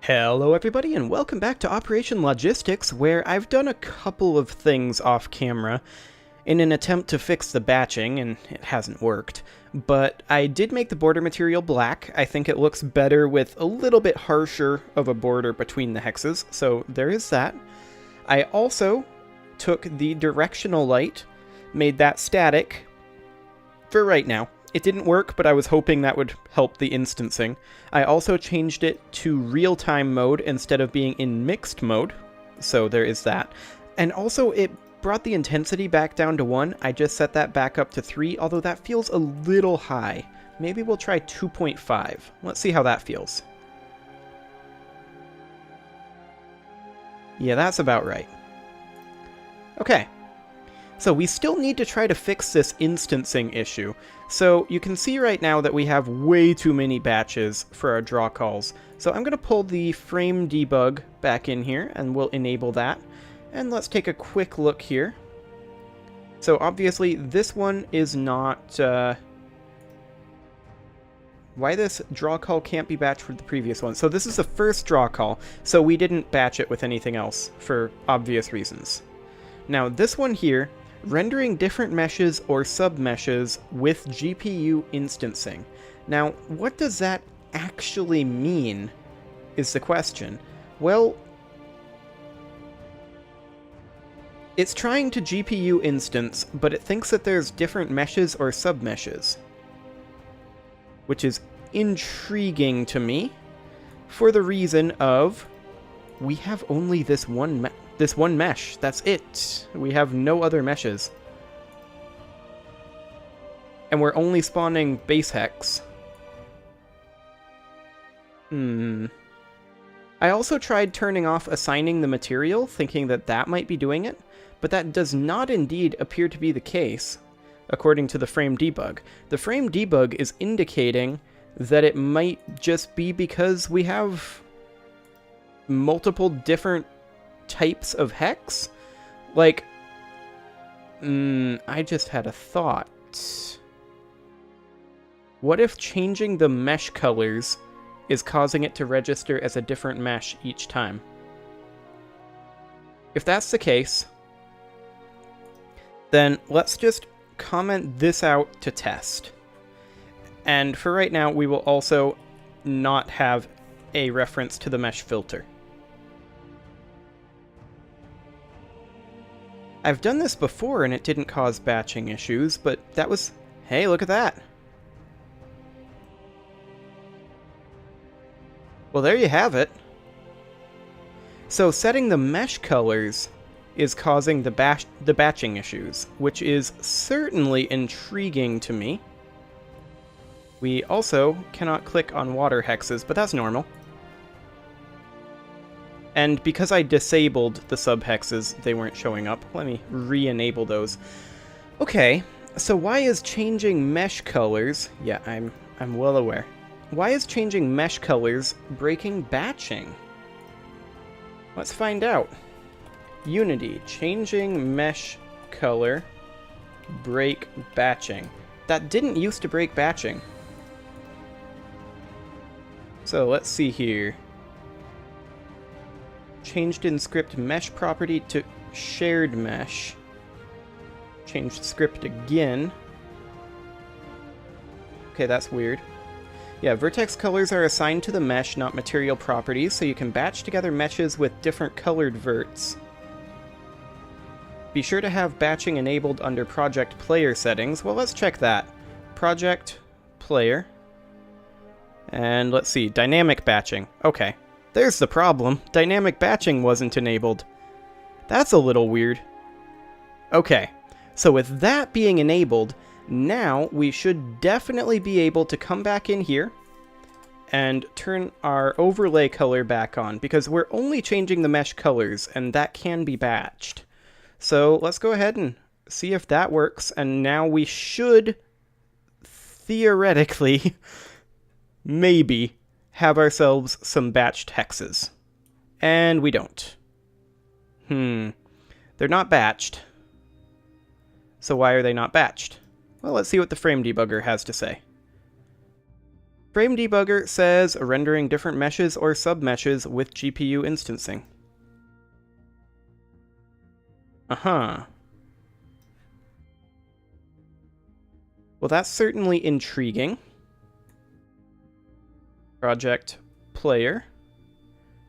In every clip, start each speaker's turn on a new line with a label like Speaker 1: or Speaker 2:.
Speaker 1: Hello everybody and welcome back to Operation Logistics, where I've done a couple of things off camera in an attempt to fix the batching, and it hasn't worked. But I did make the border material black. I think it looks better with a little bit harsher of a border between the hexes, so there is that. I also took the directional light, made that static for right now. It didn't work, but I was hoping that would help the instancing. I also changed it to real-time mode instead of being in mixed mode, so there is that. And also, it brought the intensity back down to 1. I just set that back up to 3, although that feels a little high. Maybe we'll try 2.5. Let's see how that feels. Yeah, that's about right. Okay. So we still need to try to fix this instancing issue. So you can see right now that we have way too many batches for our draw calls. So I'm going to pull the frame debug back in here and we'll enable that. And let's take a quick look here. So obviously this one is not... why this draw call can't be batched for the previous one. So this is the first draw call, so we didn't batch it with anything else for obvious reasons. Now this one here, rendering different meshes or sub-meshes with GPU instancing. Now, what does that actually mean, is the question. Well, it's trying to GPU instance, but it thinks that there's different meshes or sub-meshes, which is intriguing to me, for the reason of, we have only this one mesh. That's it. We have no other meshes. And we're only spawning base hex. I also tried turning off assigning the material, thinking that that might be doing it, but that does not indeed appear to be the case, according to the frame debug. The frame debug is indicating that it might just be because we have multiple different types of hex? Like, I just had a thought. What if changing the mesh colors is causing it to register as a different mesh each time? If that's the case, then let's just comment this out to test. And for right now, we will also not have a reference to the mesh filter. I've done this before and it didn't cause batching issues, but that was... hey, look at that! Well, there you have it. So setting the mesh colors is causing the batching issues, which is certainly intriguing to me. We also cannot click on water hexes, but that's normal. And because I disabled the subhexes, they weren't showing up. Let me re-enable those. Okay, so why is changing mesh colors... yeah, I'm well aware. Why is changing mesh colors breaking batching? Let's find out. Unity, changing mesh color, break batching. That didn't used to break batching. So let's see here. Changed in script mesh property to shared mesh. Changed script again. Okay, that's weird. Yeah, vertex colors are assigned to the mesh, not material properties, so you can batch together meshes with different colored verts. Be sure to have batching enabled under project player settings. Well, let's check that. Project player. And let's see, dynamic batching. Okay. There's the problem. Dynamic batching wasn't enabled. That's a little weird. Okay, so with that being enabled, now we should definitely be able to come back in here and turn our overlay color back on, because we're only changing the mesh colors, and that can be batched. So let's go ahead and see if that works, and now we should, theoretically, maybe have ourselves some batched hexes. And we don't. They're not batched. So why are they not batched? Well, let's see what the frame debugger has to say. Frame Debugger says rendering different meshes or submeshes with GPU instancing. Uh-huh. Well, that's certainly intriguing. Project player.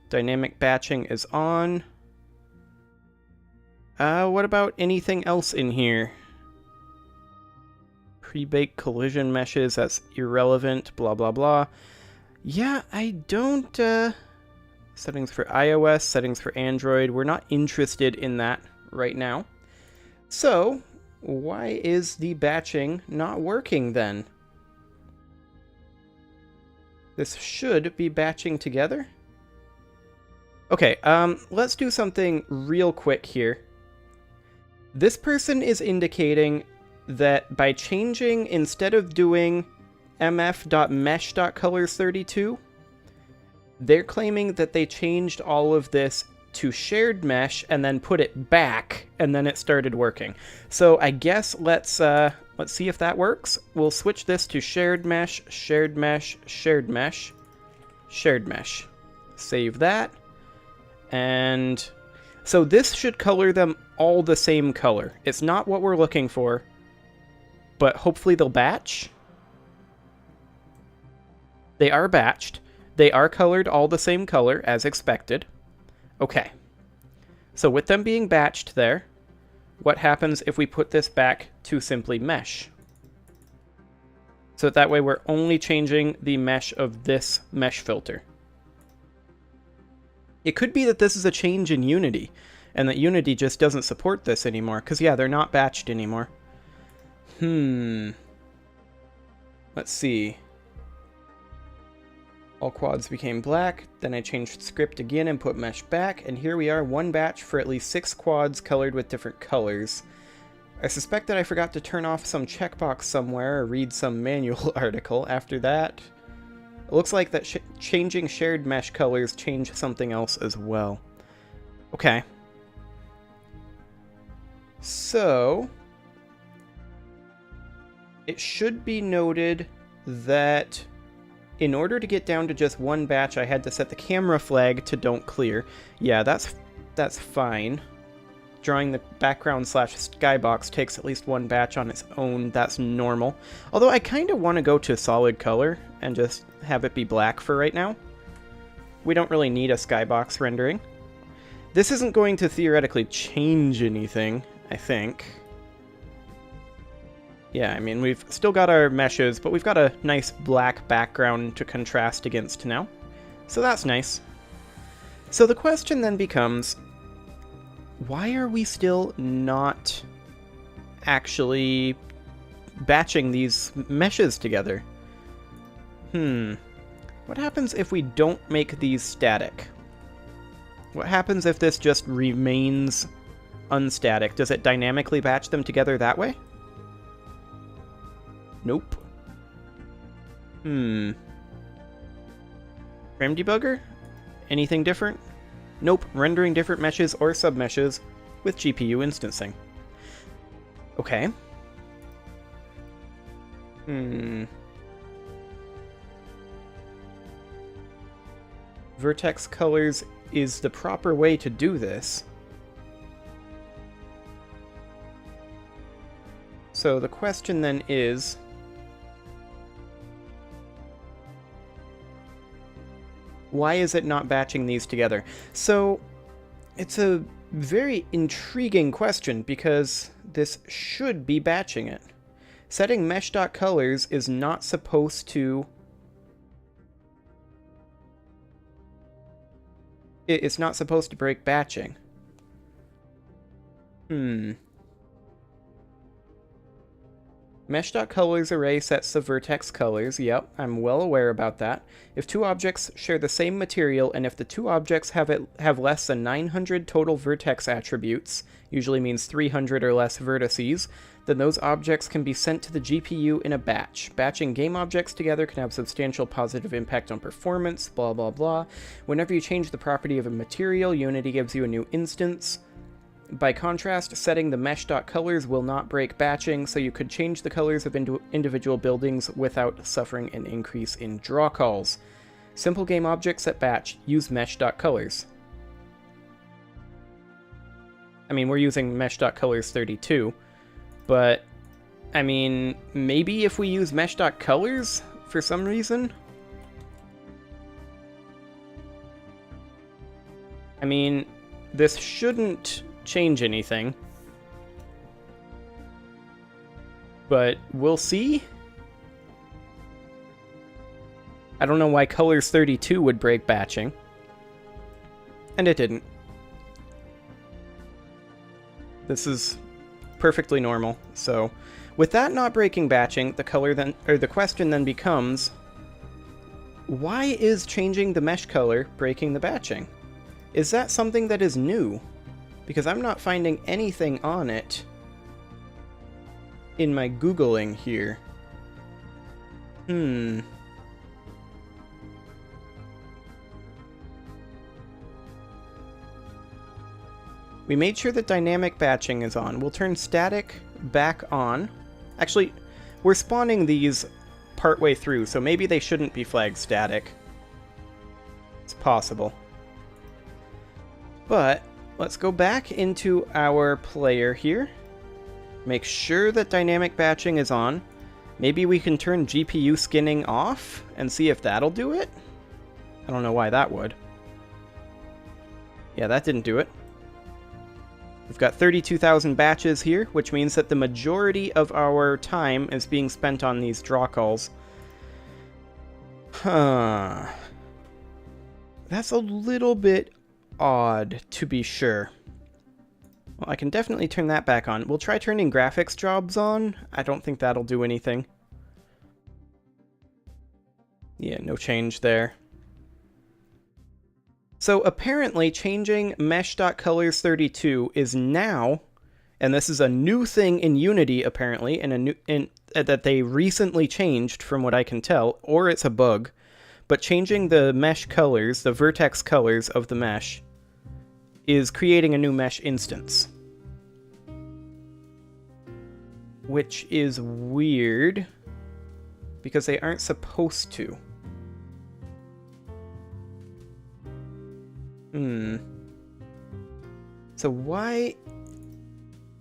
Speaker 1: Dynamic batching is on. What about anything else in here? Pre-baked collision meshes, that's irrelevant, blah, blah, blah. Yeah, I don't, settings for iOS, settings for Android. We're not interested in that right now. So, why is the batching not working then? This should be batching together. Okay, let's do something real quick here. This person is indicating that by changing, instead of doing mf.mesh.colors32, they're claiming that they changed all of this to shared mesh and then put it back, and then it started working. So I guess let's see if that works. We'll switch this to shared mesh, shared mesh, shared mesh, shared mesh. Save that. And so this should color them all the same color. It's not what we're looking for, but hopefully they'll batch. They are batched. They are colored all the same color as expected. Okay. So with them being batched there, what happens if we put this back to simply mesh? So that way we're only changing the mesh of this mesh filter. It could be that this is a change in Unity, and that Unity just doesn't support this anymore, because yeah, they're not batched anymore. Let's see. All quads became black, then I changed script again and put mesh back, and here we are, one batch for at least 6 quads colored with different colors. I suspect that I forgot to turn off some checkbox somewhere or read some manual article. After that, it looks like that changing shared mesh colors changed something else as well. Okay. So, it should be noted that in order to get down to just one batch, I had to set the camera flag to don't clear. Yeah, that's fine. Drawing the background / skybox takes at least one batch on its own. That's normal. Although I kind of want to go to solid color and just have it be black for right now. We don't really need a skybox rendering. This isn't going to theoretically change anything, I think. Yeah, I mean, we've still got our meshes, but we've got a nice black background to contrast against now. So that's nice. So the question then becomes, why are we still not actually batching these meshes together? What happens if we don't make these static? What happens if this just remains unstatic? Does it dynamically batch them together that way? Nope. Frame debugger? Anything different? Nope. Rendering different meshes or submeshes with GPU instancing. Okay. Vertex colors is the proper way to do this. So the question then is, why is it not batching these together? So it's a very intriguing question because this should be batching it. Setting mesh.colors is not supposed to... It's not supposed to break batching. Mesh.colors array sets the vertex colors. Yep, I'm well aware about that. If two objects share the same material, and if the two objects have less than 900 total vertex attributes, usually means 300 or less vertices, then those objects can be sent to the GPU in a batch. Batching game objects together can have substantial positive impact on performance, blah blah blah. Whenever you change the property of a material, Unity gives you a new instance. By contrast, setting the mesh.colors will not break batching, so you could change the colors of individual buildings without suffering an increase in draw calls. Simple game objects at batch use mesh.colors. I mean, we're using mesh.colors 32, but I mean, maybe if we use mesh.colors for some reason? I mean, this shouldn't change anything, but we'll see. I don't know why colors 32 would break batching, and it didn't. This is perfectly normal. So with that not breaking batching, the question then becomes, why is changing the mesh color breaking the batching? Is that something that is new? Because I'm not finding anything on it in my Googling here. We made sure that dynamic batching is on. We'll turn static back on. Actually, we're spawning these partway through, so maybe they shouldn't be flagged static. It's possible. But let's go back into our player here. Make sure that dynamic batching is on. Maybe we can turn GPU skinning off and see if that'll do it? I don't know why that would. Yeah, that didn't do it. We've got 32,000 batches here, which means that the majority of our time is being spent on these draw calls. Huh. That's a little bit odd, to be sure. Well, I can definitely turn that back on. We'll try turning graphics jobs on. I don't think that'll do anything. Yeah, no change there. So apparently changing mesh.colors32 is now, and this is a new thing in Unity apparently, and that they recently changed from what I can tell, or it's a bug, but changing the mesh colors, the vertex colors of the mesh, is creating a new mesh instance. Which is weird, because they aren't supposed to. So why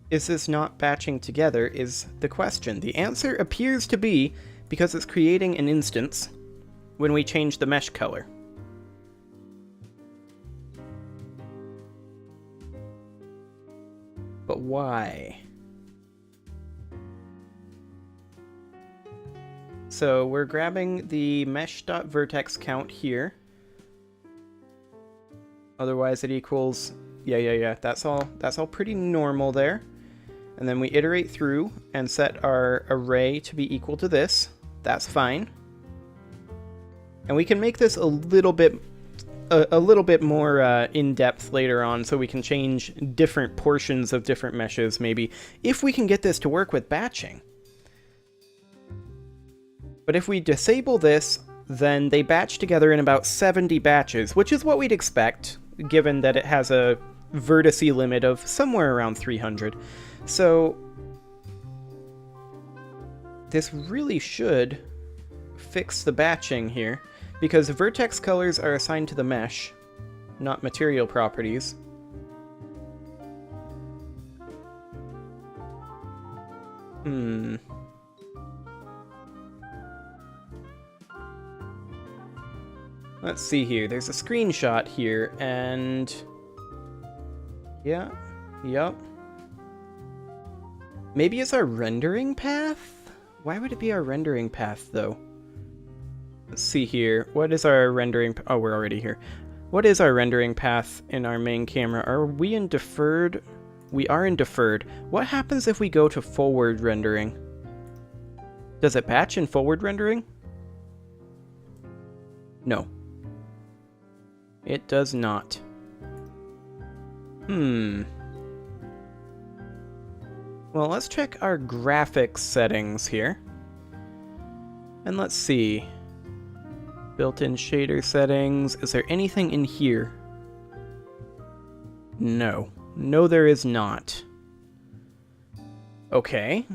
Speaker 1: is this not batching together is the question. The answer appears to be because it's creating an instance when we change the mesh color. But why? So we're grabbing the mesh.vertex count here. Otherwise it equals, yeah, that's all pretty normal there. And then we iterate through and set our array to be equal to this. That's fine. And we can make this a little bit more in-depth later on, so we can change different portions of different meshes, maybe, if we can get this to work with batching. But if we disable this, then they batch together in about 70 batches, which is what we'd expect, given that it has a vertice limit of somewhere around 300. So this really should fix the batching here, because vertex colors are assigned to the mesh, not material properties. Let's see here. There's a screenshot here, and yeah, yep. Maybe it's our rendering path? Why would it be our rendering path, though? Let's see here. What is our rendering? Oh, we're already here. What is our rendering path in our main camera? Are we in deferred? We are in deferred. What happens if we go to forward rendering? Does it batch in forward rendering? No. It does not. Well, let's check our graphics settings here. And let's see. Built-in shader settings. Is there anything in here? No. No, there is not. Okay,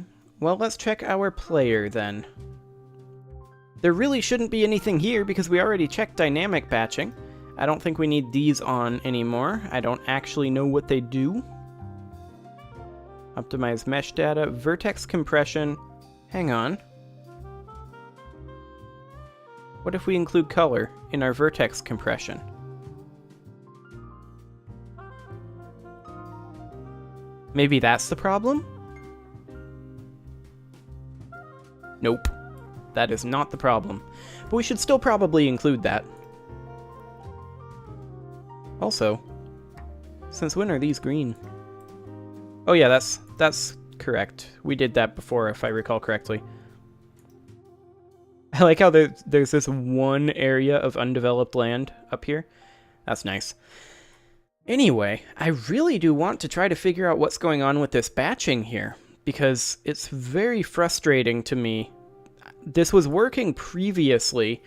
Speaker 1: well, let's check our player then. There really shouldn't be anything here because we already checked dynamic batching. I don't think we need these on anymore. I don't actually know what they do. Optimize mesh data, vertex compression. Hang on. What if we include color in our vertex compression? Maybe that's the problem? Nope. That is not the problem. But we should still probably include that. Also, since when are these green? Oh yeah, that's correct. We did that before, if I recall correctly. I like how there's this one area of undeveloped land up here. That's nice. Anyway, I really do want to try to figure out what's going on with this batching here, because it's very frustrating to me. This was working previously,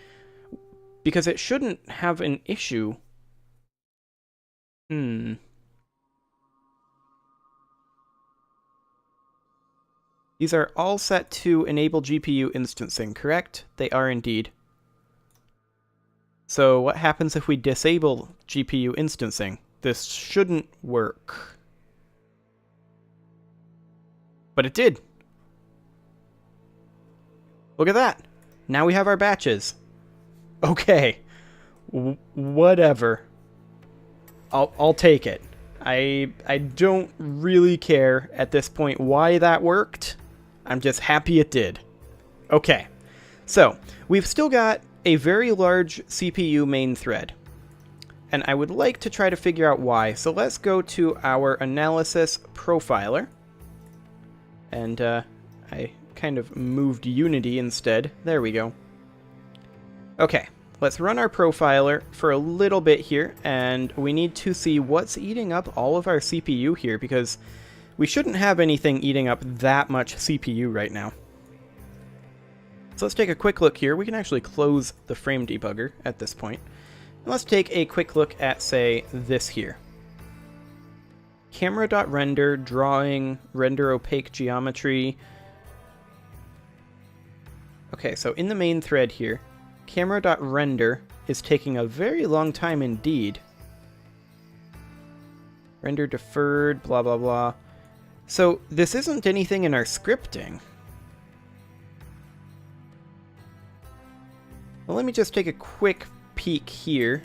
Speaker 1: because it shouldn't have an issue. These are all set to enable GPU instancing, correct? They are indeed. So what happens if we disable GPU instancing? This shouldn't work. But it did. Look at that. Now we have our batches. Okay. Whatever. I'll take it. I don't really care at this point why that worked. I'm just happy it did. Okay. So, we've still got a very large CPU main thread. And I would like to try to figure out why. So let's go to our analysis profiler. And I kind of moved Unity instead. There we go. Okay, let's run our profiler for a little bit here, and we need to see what's eating up all of our CPU here, because we shouldn't have anything eating up that much CPU right now. So let's take a quick look here. We can actually close the frame debugger at this point. And let's take a quick look at, say, this here. Camera.render, drawing, render opaque geometry. Okay, so in the main thread here, camera.render is taking a very long time indeed. Render deferred, blah, blah, blah. So this isn't anything in our scripting. Well, let me just take a quick peek here.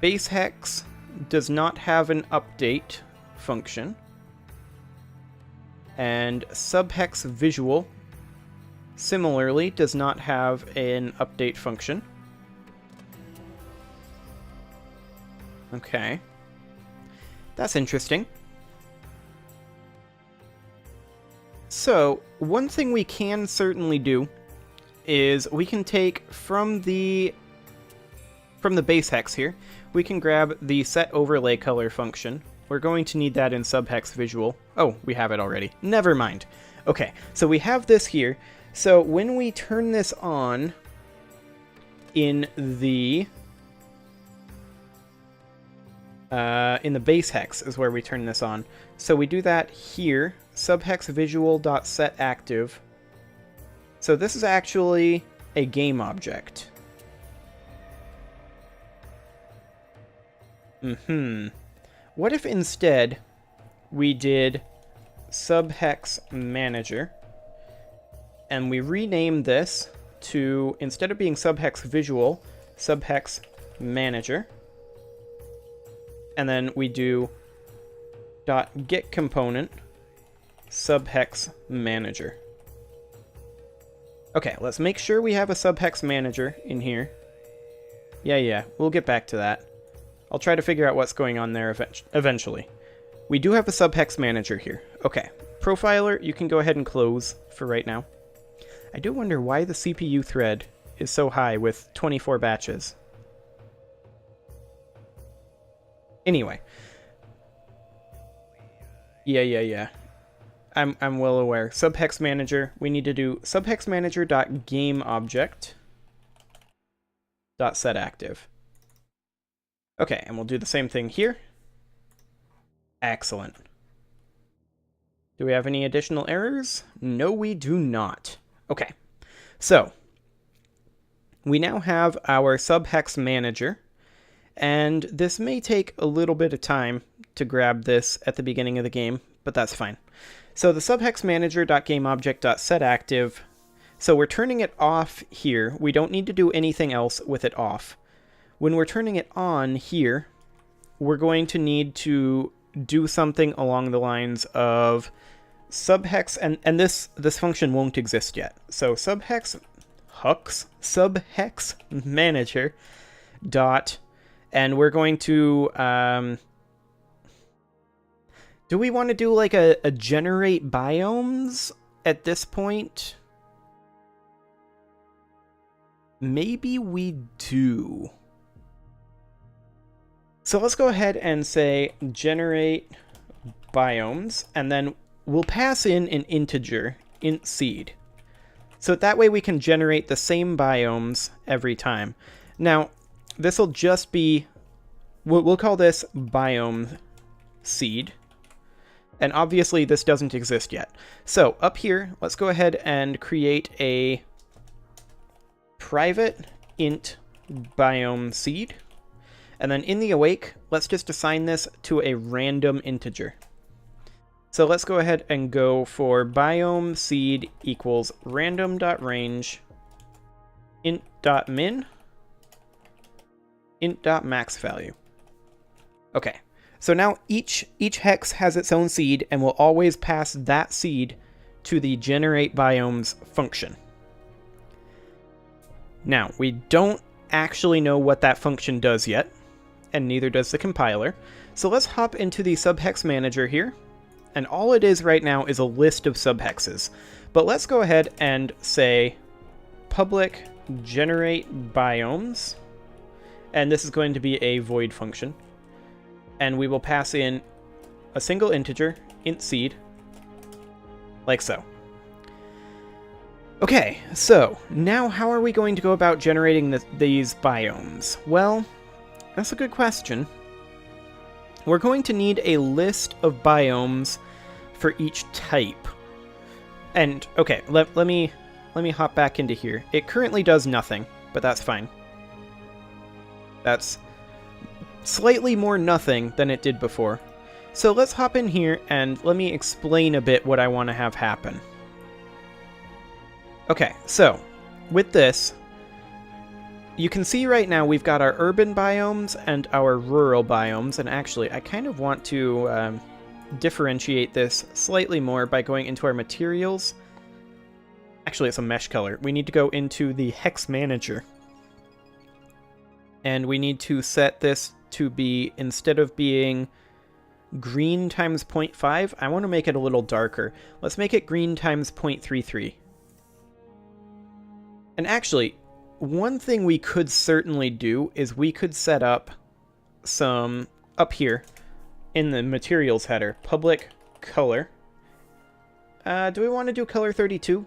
Speaker 1: Base hex does not have an update function. And subhex visual similarly does not have an update function. Okay. That's interesting. So, one thing we can certainly do is we can take from the base hex here, we can grab the set overlay color function. We're going to need that in subhex visual. Oh, we have it already. Never mind. Okay, so we have this here. So when we turn this on in the base hex is where we turn this on. So we do that here, subhex visual.setActive. So this is actually a game object. What if instead we did subhex manager and we rename this to, instead of being subhex visual, subhex manager, and then we do .get component subhex manager. Okay, let's make sure we have a subhex manager in here. Yeah, we'll get back to that. I'll try to figure out what's going on there eventually. We do have a subhex manager here. Okay, profiler, you can go ahead and close for right now. I do wonder why the CPU thread is so high with 24 batches. Anyway. Yeah. I'm well aware. Subhex manager, we need to do subhex manager.gameObject.setActive. Okay, and we'll do the same thing here. Excellent. Do we have any additional errors? No, we do not. Okay, so we now have our subhex manager, and this may take a little bit of time to grab this at the beginning of the game, but that's fine. So the subhex manager.gameObject.setActive, so we're turning it off here. We don't need to do anything else with it off. When we're turning it on here, we're going to need to do something along the lines of subhex, and this function won't exist yet. So subhex manager dot, and we're going to do we want to do like a generate biomes at this point? Maybe we do. So let's go ahead and say generate biomes, and then we'll pass in an integer, int seed. So that way we can generate the same biomes every time. Now, this will just be, we'll call this biome seed. And obviously this doesn't exist yet. So up here, let's go ahead and create a private int biome seed. And then in the awake, let's just assign this to a random integer. So let's go ahead and go for biome seed equals random.range int.min int.max value. Okay, so now each hex has its own seed, and we'll always pass that seed to the generate biomes function. Now, we don't actually know what that function does yet, and neither does the compiler. So let's hop into the subhex manager here, and all it is right now is a list of subhexes. But let's go ahead and say public generate biomes, and this is going to be a void function. And we will pass in a single integer, int seed, like so. Okay, so now how are we going to go about generating these biomes? Well, that's a good question. We're going to need a list of biomes for each type. And okay, let me hop back into here. It currently does nothing, but that's fine. That's slightly more nothing than it did before. So let's hop in here and let me explain a bit what I want to have happen. Okay, so with this, you can see right now we've got our urban biomes and our rural biomes, and actually I kind of want to differentiate this slightly more by going into our materials. Actually, it's a mesh color. We need to go into the hex manager, and we need to set this to be, instead of being green times 0.5, I want to make it a little darker. Let's make it green times 0.33. And actually, one thing we could certainly do is we could set up some, up here in the materials header, public color. Do we want to do color 32?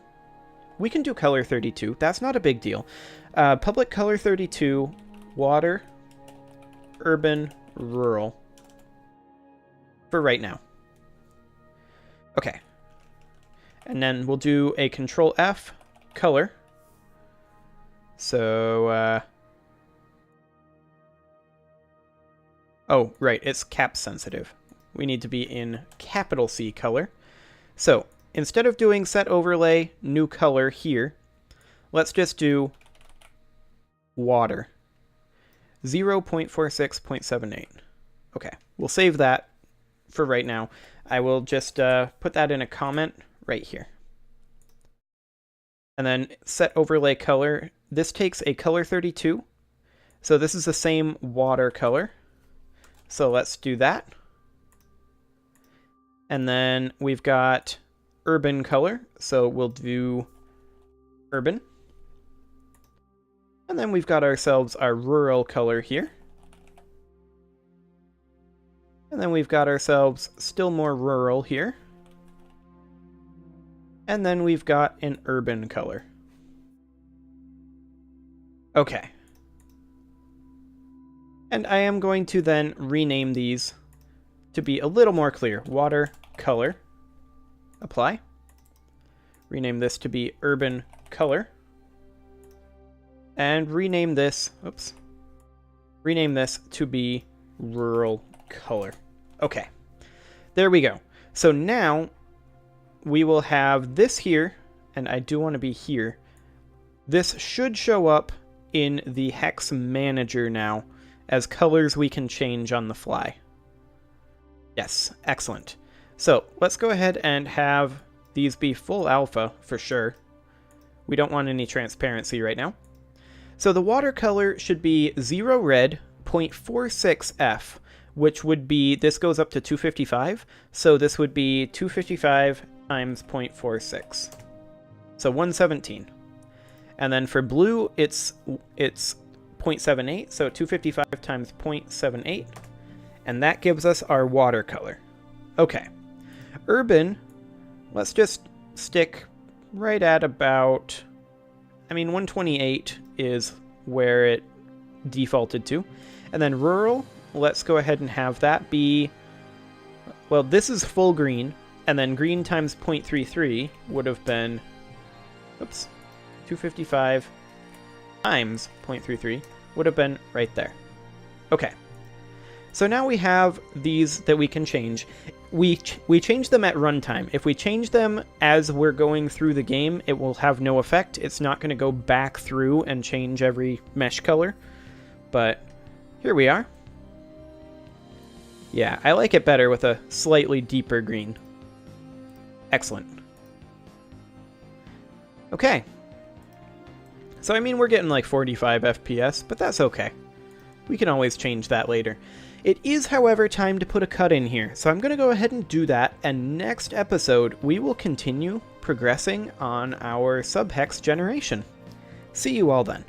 Speaker 1: We can do color 32. That's not a big deal. Public color 32, water, urban, rural, for right now. Okay. And then we'll do a control F, color. So, oh, right, it's cap sensitive. We need to be in capital C color. So, instead of doing set overlay, new color here, let's just do water. 0.46.78. Okay, we'll save that for right now. I will just put that in a comment right here. And then set overlay color. This takes a color 32. So this is the same water color. So let's do that. And then we've got urban color. So we'll do urban. And then we've got ourselves our rural color here. And then we've got ourselves still more rural here. And then we've got an urban color. Okay. And I am going to then rename these to be a little more clear. Watercolor. Apply. Rename this to be urban color. And rename this, oops. Rename this to be rural color. Okay. There we go. So now we will have this here, and I do want to be here. This should show up in the hex manager now as colors we can change on the fly. Yes, excellent. So let's go ahead and have these be full alpha for sure. We don't want any transparency right now. So the watercolor should be 0 red, 0.46 F, which would be, this goes up to 255, so this would be 255 times 0.46. So 117. And then for blue, it's 0.78, so 255 times 0.78, and that gives us our watercolor. Okay. Urban, let's just stick right at about, 128 is where it defaulted to. And then rural, let's go ahead and have that be, well, this is full green, and then green times 0.33 would have been, oops, 255 times 0.33 would have been right there. Okay. So now we have these that we can change. We change them at runtime. If we change them as we're going through the game, it will have no effect. It's not going to go back through and change every mesh color. But here we are. Yeah, I like it better with a slightly deeper green. Excellent. Okay. So, we're getting like 45 FPS, but that's okay. We can always change that later. It is, however, time to put a cut in here, so I'm going to go ahead and do that, and next episode we will continue progressing on our subhex generation. See you all then.